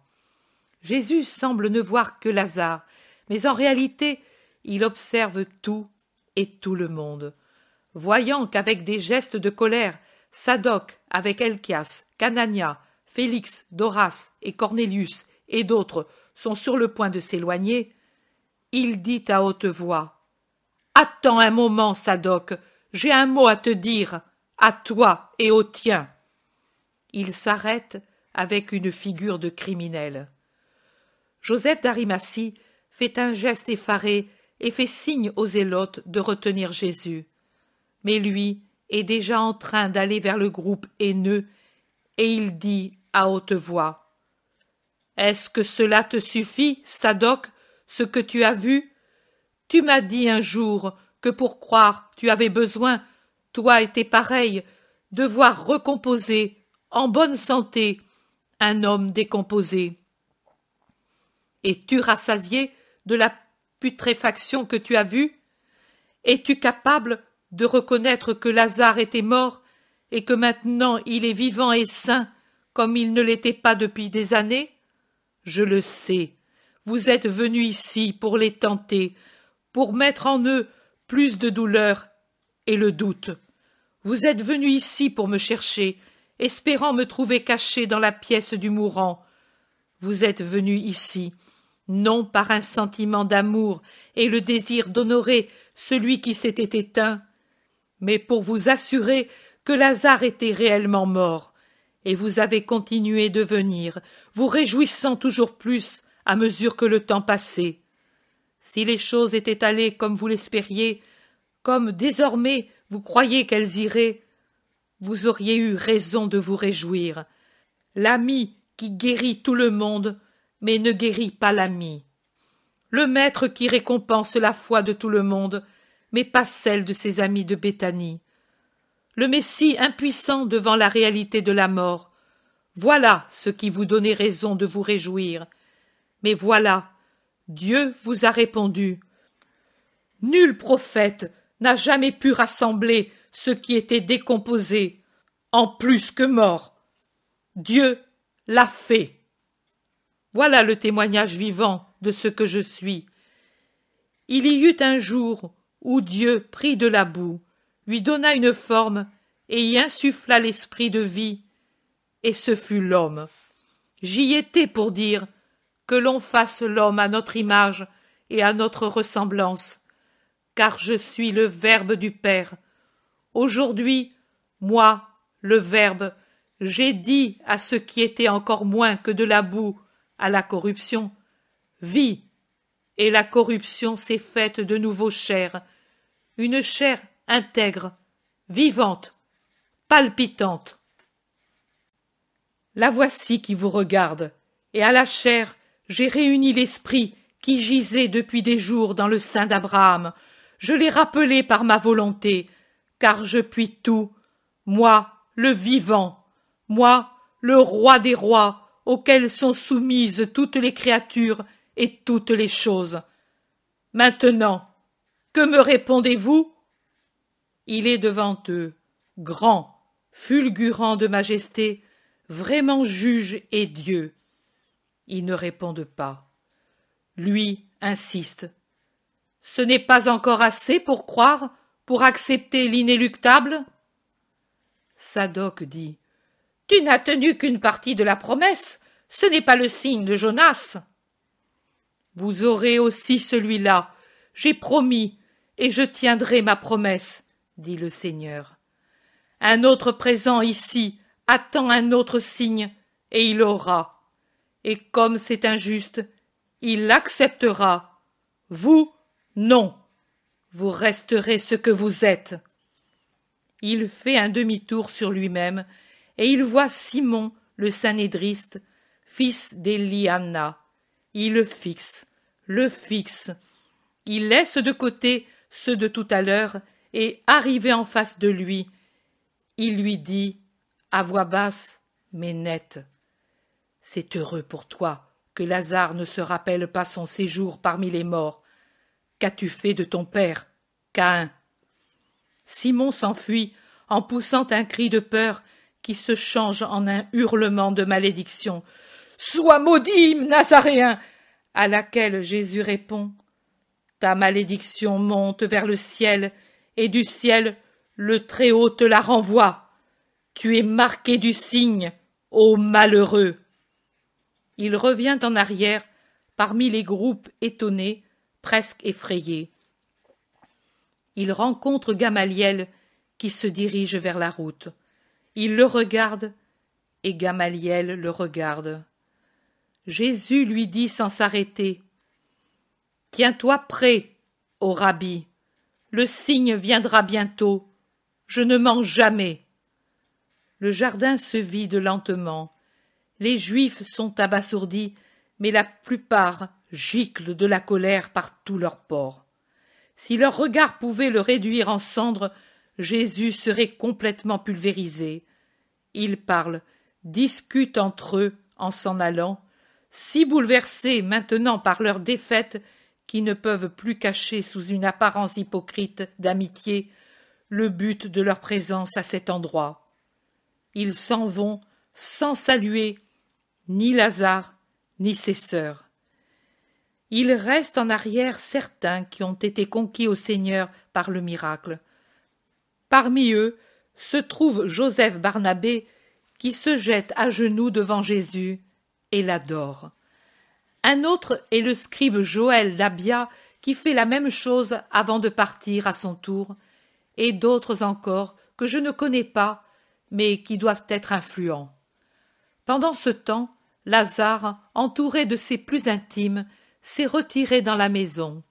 Jésus semble ne voir que Lazare, mais en réalité, il observe tout et tout le monde. Voyant qu'avec des gestes de colère, Sadoc, avec Elchias, Canania, Félix, Doras et Cornélius et d'autres sont sur le point de s'éloigner, il dit à haute voix « Attends un moment, Sadoc, j'ai un mot à te dire, à toi et aux tiens. » Il s'arrête avec une figure de criminel. Joseph d'Arimathie fait un geste effaré et fait signe aux zélotes de retenir Jésus. Mais lui est déjà en train d'aller vers le groupe haineux, et il dit à haute voix « Est-ce que cela te suffit, Sadoc, ce que tu as vu? Tu m'as dit un jour que pour croire tu avais besoin, toi et tes pareils, de voir recomposer, en bonne santé, un homme décomposé. Es-tu rassasié de la putréfaction que tu as vue? Es-tu capable de reconnaître que Lazare était mort et que maintenant il est vivant et sain comme il ne l'était pas depuis des années? Je le sais, vous êtes venus ici pour les tenter, pour mettre en eux plus de douleur et le doute. Vous êtes venus ici pour me chercher, espérant me trouver caché dans la pièce du mourant. Vous êtes venus ici, non par un sentiment d'amour et le désir d'honorer celui qui s'était éteint, mais pour vous assurer que Lazare était réellement mort, et vous avez continué de venir, vous réjouissant toujours plus à mesure que le temps passait. Si les choses étaient allées comme vous l'espériez, comme désormais vous croyez qu'elles iraient, vous auriez eu raison de vous réjouir. L'ami qui guérit tout le monde, mais ne guérit pas l'ami. Le maître qui récompense la foi de tout le monde, mais pas celle de ses amis de Béthanie. Le Messie impuissant devant la réalité de la mort. Voilà ce qui vous donnait raison de vous réjouir. Mais voilà, Dieu vous a répondu. Nul prophète n'a jamais pu rassembler ce qui était décomposé, en plus que mort. Dieu l'a fait. Voilà le témoignage vivant de ce que je suis. Il y eut un jour où Dieu prit de la boue, lui donna une forme et y insuffla l'esprit de vie, et ce fut l'homme. J'y étais pour dire que l'on fasse l'homme à notre image et à notre ressemblance, car je suis le Verbe du Père. Aujourd'hui, moi, le Verbe, j'ai dit à ce qui était encore moins que de la boue, à la corruption, vis, et la corruption s'est faite de nouveau chair, une chair intègre, vivante, palpitante. La voici qui vous regarde, et à la chair j'ai réuni l'esprit qui gisait depuis des jours dans le sein d'Abraham. Je l'ai rappelé par ma volonté, car je puis tout, moi, le vivant, moi, le roi des rois, auquel sont soumises toutes les créatures et toutes les choses. Maintenant, que me répondez-vous? Il est devant eux, grand, fulgurant de majesté, vraiment juge et Dieu. Ils ne répondent pas. Lui insiste. Ce n'est pas encore assez pour croire, pour accepter l'inéluctable? Sadoc dit. Tu n'as tenu qu'une partie de la promesse, ce n'est pas le signe de Jonas. Vous aurez aussi celui-là, j'ai promis, et je tiendrai ma promesse, dit le Seigneur. Un autre présent ici attend un autre signe, et il aura. Et comme c'est injuste, il l'acceptera. Vous, non. Vous resterez ce que vous êtes. Il fait un demi-tour sur lui-même, et il voit Simon, le Sanédriste, fils d'Eliana. Il le fixe. Il laisse de côté ceux de tout à l'heure, et, arrivé en face de lui, il lui dit, à voix basse, mais nette, « C'est heureux pour toi que Lazare ne se rappelle pas son séjour parmi les morts. Qu'as-tu fait de ton père, Caïn ?» Simon s'enfuit en poussant un cri de peur qui se change en un hurlement de malédiction. « Sois maudit, Nazaréen !» À laquelle Jésus répond, « Ta malédiction monte vers le ciel, et du ciel le Très-Haut te la renvoie. Tu es marqué du signe, ô malheureux !» Il revient en arrière parmi les groupes étonnés, presque effrayés. Il rencontre Gamaliel qui se dirige vers la route. Il le regarde et Gamaliel le regarde. Jésus lui dit sans s'arrêter, « Tiens-toi prêt, ô Rabbi, le signe viendra bientôt, je ne mens jamais. » Le jardin se vide lentement. Les Juifs sont abasourdis, mais la plupart giclent de la colère par tous leurs pores. Si leur regard pouvait le réduire en cendres, Jésus serait complètement pulvérisé. Ils parlent, discutent entre eux en s'en allant, si bouleversés maintenant par leur défaite qu'ils ne peuvent plus cacher sous une apparence hypocrite d'amitié le but de leur présence à cet endroit. Ils s'en vont sans saluer ni Lazare ni ses sœurs. Il reste en arrière certains qui ont été conquis au Seigneur par le miracle. Parmi eux se trouve Joseph Barnabé, qui se jette à genoux devant Jésus et l'adore. Un autre est le scribe Joël d'Abia, qui fait la même chose avant de partir à son tour, et d'autres encore que je ne connais pas, mais qui doivent être influents. Pendant ce temps, Lazare, entouré de ses plus intimes, s'est retiré dans la maison.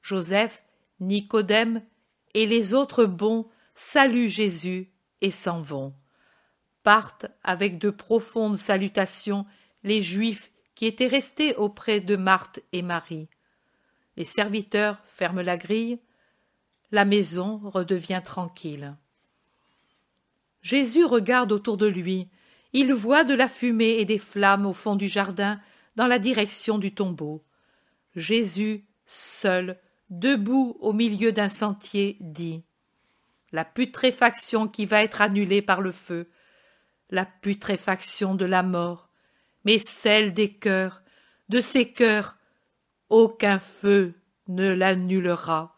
Joseph, Nicodème et les autres bons saluent Jésus et s'en vont. Partent avec de profondes salutations les Juifs qui étaient restés auprès de Marthe et Marie. Les serviteurs ferment la grille. La maison redevient tranquille. Jésus regarde autour de lui. Il voit de la fumée et des flammes au fond du jardin, dans la direction du tombeau. Jésus, seul, debout au milieu d'un sentier, dit « La putréfaction qui va être annulée par le feu, la putréfaction de la mort, mais celle des cœurs, de ces cœurs, aucun feu ne l'annulera,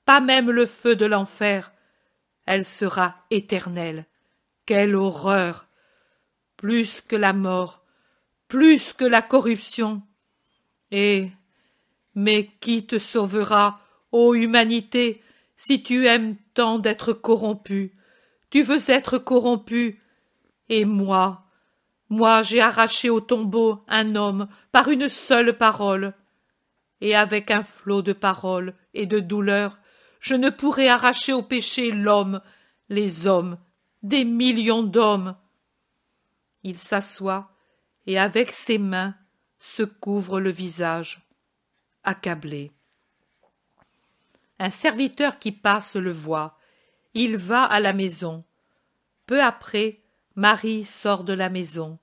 pas même le feu de l'enfer. Elle sera éternelle. Quelle horreur! Plus que la mort, plus que la corruption. Mais qui te sauvera, ô humanité, si tu aimes tant d'être corrompu? Tu veux être corrompu, et moi j'ai arraché au tombeau un homme par une seule parole. Et avec un flot de paroles et de douleurs, je ne pourrai arracher au péché l'homme, les hommes, des millions d'hommes. Il s'assoit et avec ses mains se couvre le visage, accablé. Un serviteur qui passe le voit. Il va à la maison. Peu après, Marie sort de la maison.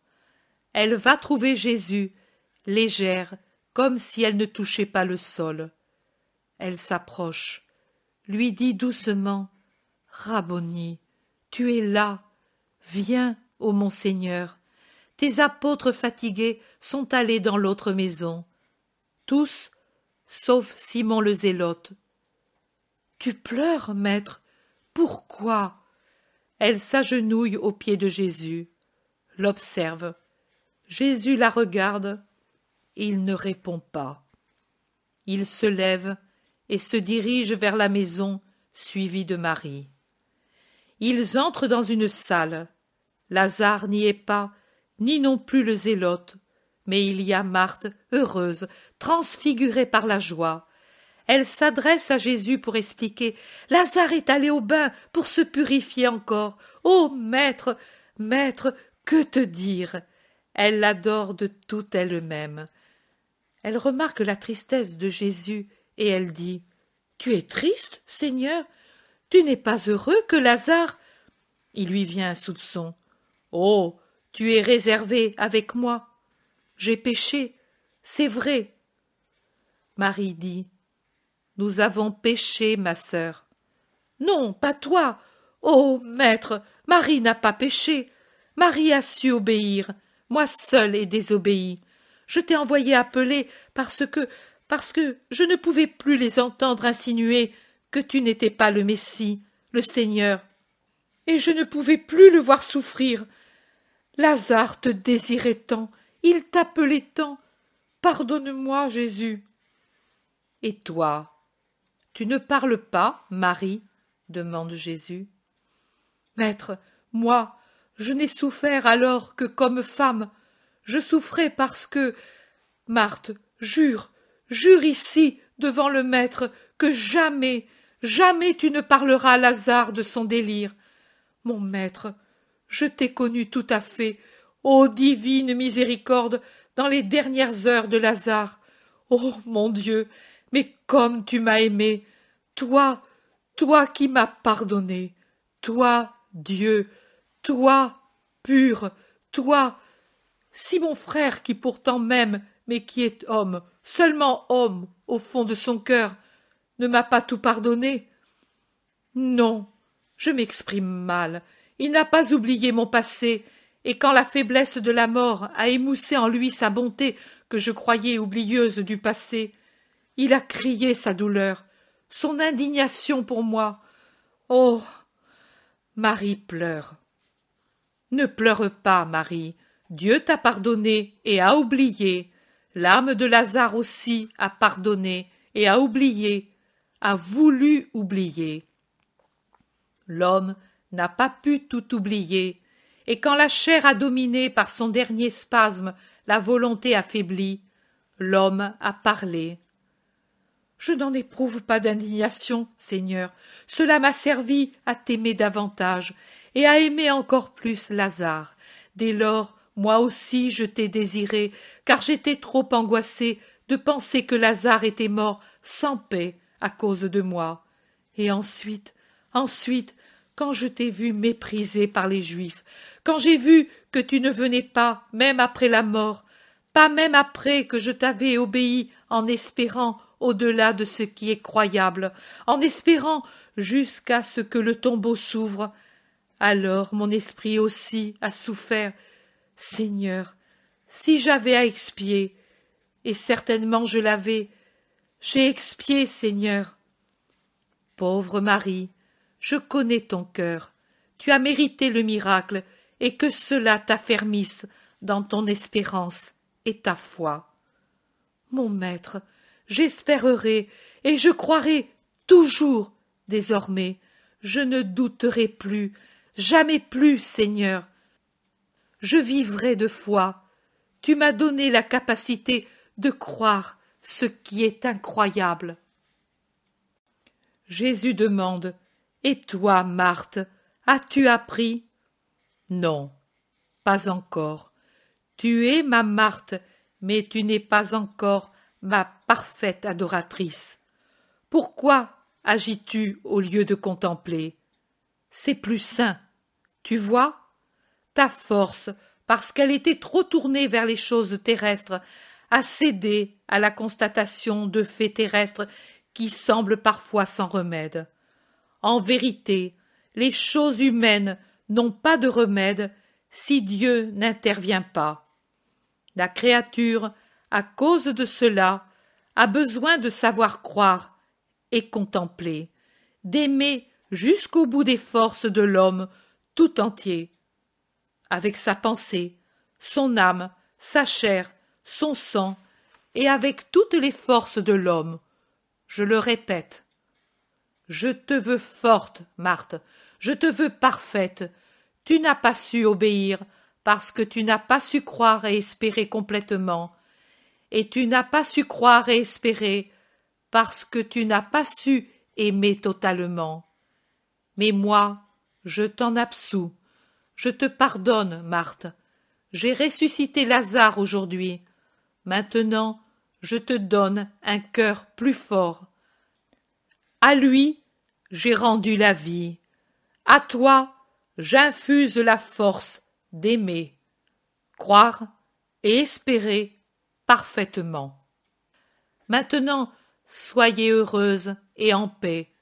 Elle va trouver Jésus, légère, comme si elle ne touchait pas le sol. Elle s'approche, lui dit doucement « Rabboni, tu es là, viens, ô mon Seigneur. Tes apôtres fatigués sont allés dans l'autre maison, tous, sauf Simon le Zélote. Tu pleures, maître, pourquoi ?» Elle s'agenouille aux pieds de Jésus, l'observe. Jésus la regarde, il ne répond pas. Il se lève et se dirige vers la maison, suivi de Marie. Ils entrent dans une salle. Lazare n'y est pas, ni non plus le Zélote, mais il y a Marthe, heureuse, transfigurée par la joie. Elle s'adresse à Jésus pour expliquer « Lazare est allé au bain pour se purifier encore. Ô maître, maître, que te dire ?» Elle l'adore de toute elle-même. Elle remarque la tristesse de Jésus et elle dit « Tu es triste, Seigneur? Tu n'es pas heureux que Lazare ?» Il lui vient un soupçon. « Oh, tu es réservé avec moi. J'ai péché, c'est vrai. » Marie dit « Nous avons péché, ma sœur. »« Non, pas toi. Oh, maître, Marie n'a pas péché. Marie a su obéir. Moi seule ai désobéi. Je t'ai envoyé appeler parce que je ne pouvais plus les entendre insinuer que tu n'étais pas le Messie, le Seigneur. Et je ne pouvais plus le voir souffrir. Lazare te désirait tant, il t'appelait tant. Pardonne-moi, Jésus. » « Et toi, tu ne parles pas, Marie ?» demande Jésus. « Maître, moi, je n'ai souffert alors que comme femme. Je souffrais parce que... Marthe, jure ici, devant le Maître, que jamais, jamais tu ne parleras à Lazare de son délire. Mon Maître, je t'ai connu tout à fait, ô divine miséricorde, dans les dernières heures de Lazare. Oh, mon Dieu, mais comme tu m'as aimé, toi qui m'as pardonné, toi, Dieu, toi, pur, toi, si mon frère qui pourtant m'aime, mais qui est homme, seulement homme, au fond de son cœur, ne m'a pas tout pardonné. Non, je m'exprime mal, il n'a pas oublié mon passé, et quand la faiblesse de la mort a émoussé en lui sa bonté que je croyais oublieuse du passé, il a crié sa douleur, son indignation pour moi. Oh, Marie pleure. Ne pleure pas, Marie. Dieu t'a pardonné et a oublié. L'âme de Lazare aussi a pardonné et a oublié, a voulu oublier. L'homme n'a pas pu tout oublier, et quand la chair a dominé par son dernier spasme la volonté affaiblie, l'homme a parlé. Je n'en éprouve pas d'indignation, Seigneur. Cela m'a servi à t'aimer davantage et à aimer encore plus Lazare. Dès lors, moi aussi je t'ai désiré, car j'étais trop angoissée de penser que Lazare était mort sans paix à cause de moi. Et ensuite, quand je t'ai vu méprisé par les Juifs, quand j'ai vu que tu ne venais pas, même après la mort, pas même après que je t'avais obéi en espérant au-delà de ce qui est croyable, en espérant jusqu'à ce que le tombeau s'ouvre, alors mon esprit aussi a souffert. Seigneur, si j'avais à expier, et certainement je l'avais, j'ai expié, Seigneur. Pauvre Marie, je connais ton cœur, tu as mérité le miracle, et que cela t'affermisse dans ton espérance et ta foi. Mon maître, j'espérerai et je croirai toujours désormais, je ne douterai plus, jamais plus, Seigneur. Je vivrai de foi. Tu m'as donné la capacité de croire ce qui est incroyable. Jésus demande: Et toi, Marthe, as-tu appris? Non, pas encore. Tu es ma Marthe, mais tu n'es pas encore ma parfaite adoratrice. Pourquoi agis-tu au lieu de contempler? C'est plus sain, tu vois? Ta force, parce qu'elle était trop tournée vers les choses terrestres, a cédé à la constatation de faits terrestres qui semblent parfois sans remède. En vérité, les choses humaines n'ont pas de remède si Dieu n'intervient pas. La créature, à cause de cela, a besoin de savoir croire et contempler, d'aimer jusqu'au bout des forces de l'homme tout entier, avec sa pensée, son âme, sa chair, son sang, et avec toutes les forces de l'homme. Je le répète. Je te veux forte, Marthe, je te veux parfaite. Tu n'as pas su obéir parce que tu n'as pas su croire et espérer complètement, et tu n'as pas su croire et espérer parce que tu n'as pas su aimer totalement. Mais moi, je t'en absous, je te pardonne, Marthe. J'ai ressuscité Lazare aujourd'hui. Maintenant, je te donne un cœur plus fort. À lui, j'ai rendu la vie. À toi, j'infuse la force d'aimer, croire et espérer parfaitement. Maintenant, soyez heureuse et en paix.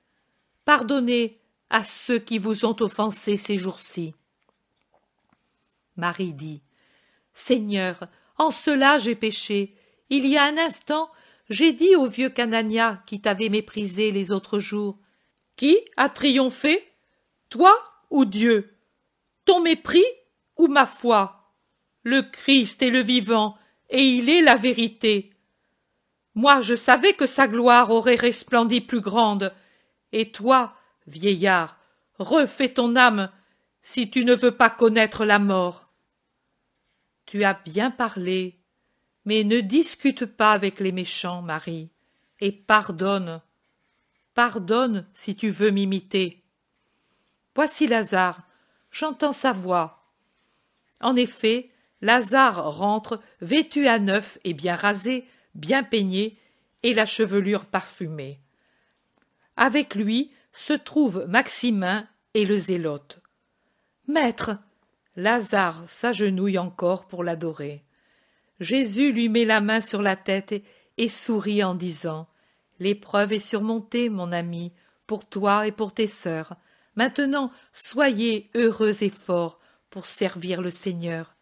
Pardonnez à ceux qui vous ont offensé ces jours-ci. Marie dit: Seigneur, en cela j'ai péché. Il y a un instant, j'ai dit au vieux Canania qui t'avait méprisé les autres jours: Qui a triomphé? Toi ou Dieu? Ton mépris ou ma foi? Le Christ est le vivant, et il est la vérité. Moi je savais que sa gloire aurait resplendi plus grande. Et toi, vieillard, refais ton âme, si tu ne veux pas connaître la mort. Tu as bien parlé, mais ne discute pas avec les méchants, Marie, et pardonne. Pardonne si tu veux m'imiter. Voici Lazare, j'entends sa voix. En effet, Lazare rentre, vêtu à neuf et bien rasé, bien peigné, et la chevelure parfumée. Avec lui se trouvent Maximin et le zélote. Maître! Lazare s'agenouille encore pour l'adorer. Jésus lui met la main sur la tête et sourit en disant: L'épreuve est surmontée, mon ami, pour toi et pour tes sœurs. Maintenant, soyez heureux et forts pour servir le Seigneur.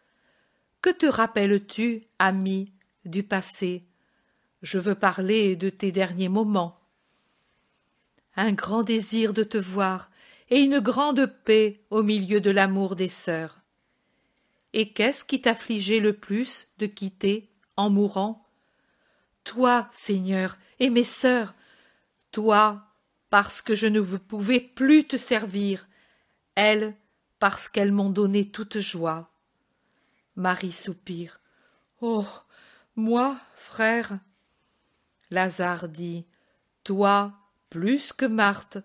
Que te rappelles-tu, ami, du passé? Je veux parler de tes derniers moments. Un grand désir de te voir et une grande paix au milieu de l'amour des sœurs. Et qu'est-ce qui t'affligeait le plus de quitter, en mourant? Toi, Seigneur, et mes sœurs, toi, parce que je ne pouvais plus te servir, elles, parce qu'elles m'ont donné toute joie. Marie soupire. Oh, moi, frère. Lazare dit, toi, plus que Marthe,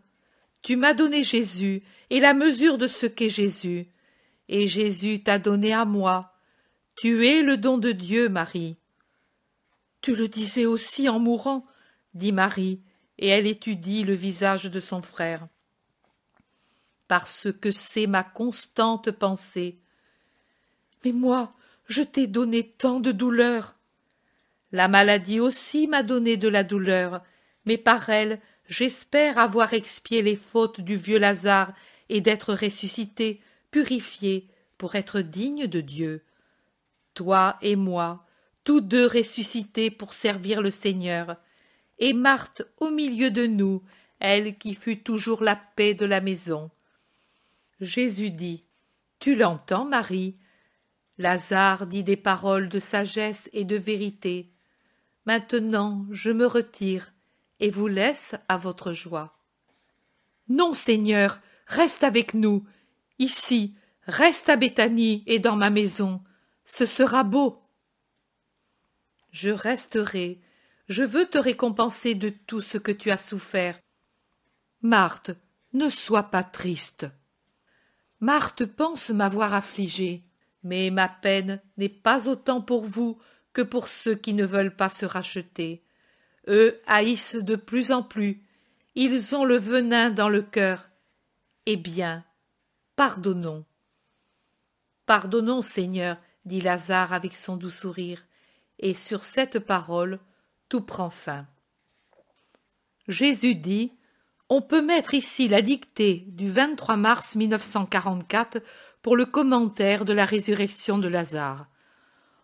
tu m'as donné Jésus et la mesure de ce qu'est Jésus, et Jésus t'a donné à moi. Tu es le don de Dieu, Marie. Tu le disais aussi en mourant, dit Marie, et elle étudie le visage de son frère. Parce que c'est ma constante pensée. Mais moi, je t'ai donné tant de douleur. La maladie aussi m'a donné de la douleur, mais par elle, j'espère avoir expié les fautes du vieux Lazare et d'être ressuscité, purifié, pour être digne de Dieu. Toi et moi, tous deux ressuscités pour servir le Seigneur, et Marthe au milieu de nous, elle qui fut toujours la paix de la maison. Jésus dit, « Tu l'entends, Marie ?» Lazare dit des paroles de sagesse et de vérité. Maintenant, je me retire et vous laisse à votre joie. Non, Seigneur, reste avec nous, ici, reste à Béthanie et dans ma maison, ce sera beau. Je resterai, je veux te récompenser de tout ce que tu as souffert. Marthe, ne sois pas triste. Marthe pense m'avoir affligée, mais ma peine n'est pas autant pour vous que pour ceux qui ne veulent pas se racheter. Eux haïssent de plus en plus, ils ont le venin dans le cœur. Eh bien, pardonnons. Pardonnons, Seigneur, dit Lazare avec son doux sourire, et sur cette parole, tout prend fin. Jésus dit, on peut mettre ici la dictée du 23 mars 1944 pour le commentaire de la résurrection de Lazare.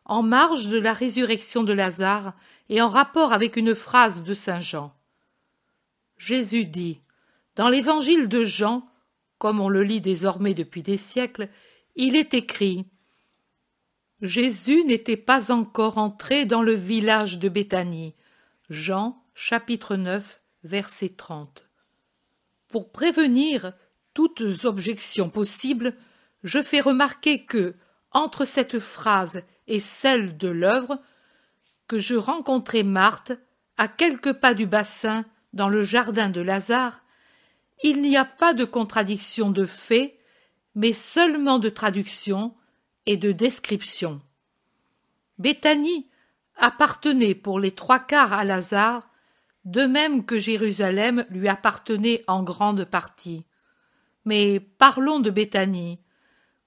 En marge de la résurrection de Lazare et en rapport avec une phrase de saint Jean. Jésus dit, dans l'évangile de Jean, comme on le lit désormais depuis des siècles, il est écrit « Jésus n'était pas encore entré dans le village de Béthanie. » Jean, chapitre 9, verset 30. Pour prévenir toutes objections possibles, je fais remarquer que, entre cette phrase et celle de l'œuvre, que je rencontrai Marthe à quelques pas du bassin dans le jardin de Lazare, il n'y a pas de contradiction de fait, mais seulement de traduction et de description. Béthanie appartenait pour les 3/4 à Lazare, de même que Jérusalem lui appartenait en grande partie. Mais parlons de Béthanie.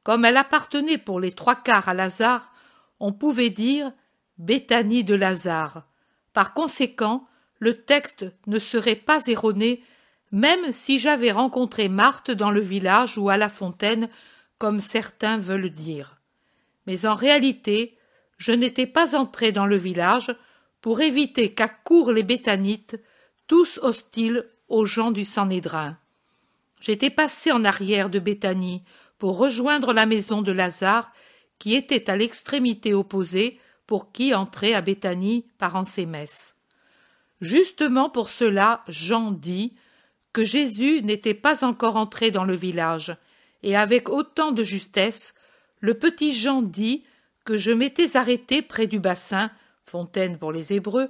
Comme elle appartenait pour les 3/4 à Lazare, on pouvait dire Béthanie de Lazare. Par conséquent, le texte ne serait pas erroné, même si j'avais rencontré Marthe dans le village ou à la fontaine, comme certains veulent dire. Mais en réalité, je n'étais pas entré dans le village pour éviter qu'accourent les Béthanites, tous hostiles aux gens du Sanhédrin. J'étais passé en arrière de Béthanie pour rejoindre la maison de Lazare, qui était à l'extrémité opposée pour qui entrait à Béthanie par Ansémès. Justement pour cela, Jean dit que Jésus n'était pas encore entré dans le village, et avec autant de justesse, le petit Jean dit que je m'étais arrêté près du bassin, fontaine pour les Hébreux,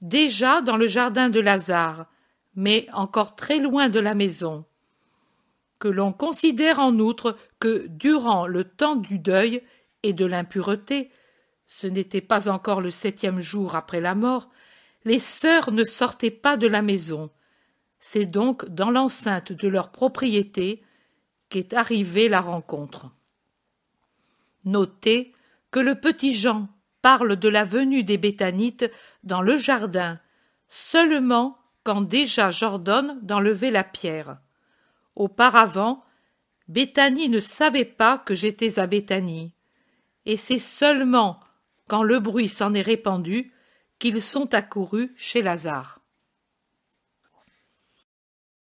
déjà dans le jardin de Lazare, mais encore très loin de la maison. Que l'on considère en outre que, durant le temps du deuil et de l'impureté, ce n'était pas encore le 7e jour après la mort, les sœurs ne sortaient pas de la maison. C'est donc dans l'enceinte de leur propriété qu'est arrivée la rencontre. Notez que le petit Jean parle de la venue des Béthanites dans le jardin, seulement quand déjà j'ordonne d'enlever la pierre. Auparavant, Béthanie ne savait pas que j'étais à Béthanie, et c'est seulement quand le bruit s'en est répandu qu'ils sont accourus chez Lazare.